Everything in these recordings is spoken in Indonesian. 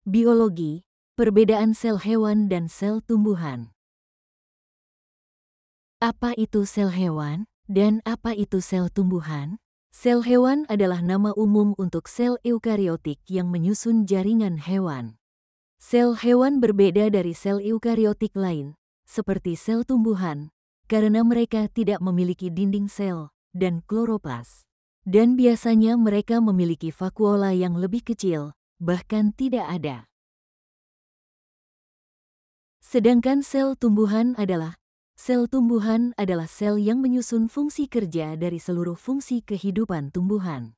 Biologi, perbedaan sel hewan dan sel tumbuhan. Apa itu sel hewan dan apa itu sel tumbuhan? Sel hewan adalah nama umum untuk sel eukariotik yang menyusun jaringan hewan. Sel hewan berbeda dari sel eukariotik lain, seperti sel tumbuhan, karena mereka tidak memiliki dinding sel dan kloroplas. Dan biasanya mereka memiliki vakuola yang lebih kecil, bahkan tidak ada. Sedangkan sel tumbuhan adalah sel yang menyusun fungsi kerja dari seluruh fungsi kehidupan tumbuhan.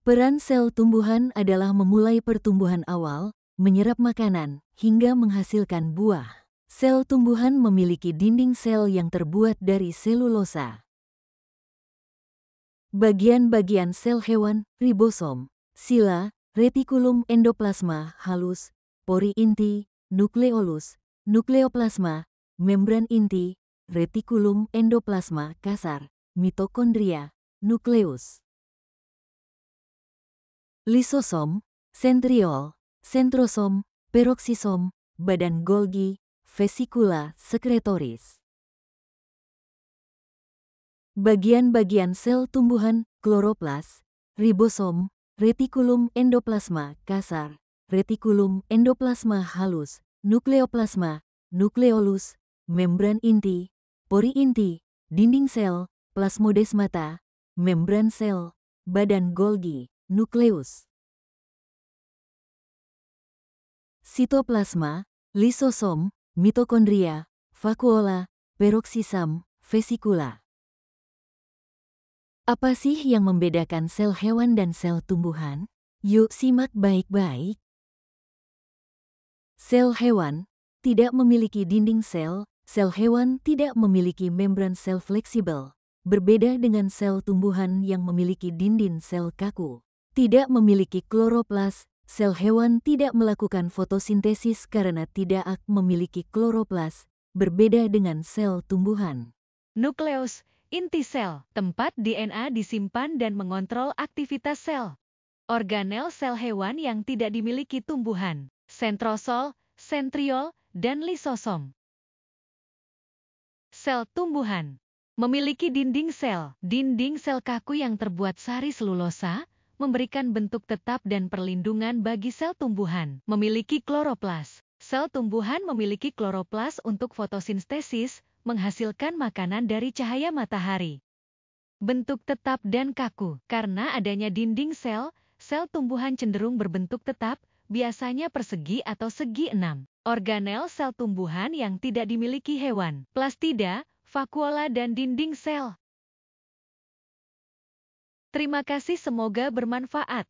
Peran sel tumbuhan adalah memulai pertumbuhan awal, menyerap makanan, hingga menghasilkan buah. Sel tumbuhan memiliki dinding sel yang terbuat dari selulosa. Bagian-bagian sel hewan, ribosom, sila, retikulum endoplasma halus, pori inti, nukleolus, nukleoplasma, membran inti, retikulum endoplasma kasar, mitokondria, nukleus. Lisosom, sentriol, sentrosom, peroksisom, badan Golgi, vesikula sekretoris. Bagian-bagian sel tumbuhan, kloroplas, ribosom, retikulum endoplasma kasar, retikulum endoplasma halus, nukleoplasma, nukleolus, membran inti, pori inti, dinding sel, plasmodesmata, membran sel, badan Golgi, nukleus. Sitoplasma, lisosom, mitokondria, vakuola, peroksisam, vesikula. Apa sih yang membedakan sel hewan dan sel tumbuhan? Yuk simak baik-baik. Sel hewan tidak memiliki dinding sel. Sel hewan tidak memiliki membran sel fleksibel, berbeda dengan sel tumbuhan yang memiliki dinding sel kaku. Tidak memiliki kloroplas. Sel hewan tidak melakukan fotosintesis karena tidak memiliki kloroplas, berbeda dengan sel tumbuhan. Nukleus, inti sel, tempat DNA disimpan dan mengontrol aktivitas sel. Organel sel hewan yang tidak dimiliki tumbuhan, sentrosol, sentriol, dan lisosom. Sel tumbuhan memiliki dinding sel kaku yang terbuat sari selulosa, memberikan bentuk tetap dan perlindungan bagi sel tumbuhan. Memiliki kloroplas. Sel tumbuhan memiliki kloroplas untuk fotosintesis, menghasilkan makanan dari cahaya matahari. Bentuk tetap dan kaku. Karena adanya dinding sel, sel tumbuhan cenderung berbentuk tetap, biasanya persegi atau segi enam. Organel sel tumbuhan yang tidak dimiliki hewan, plastida, vakuola dan dinding sel. Terima kasih, semoga bermanfaat.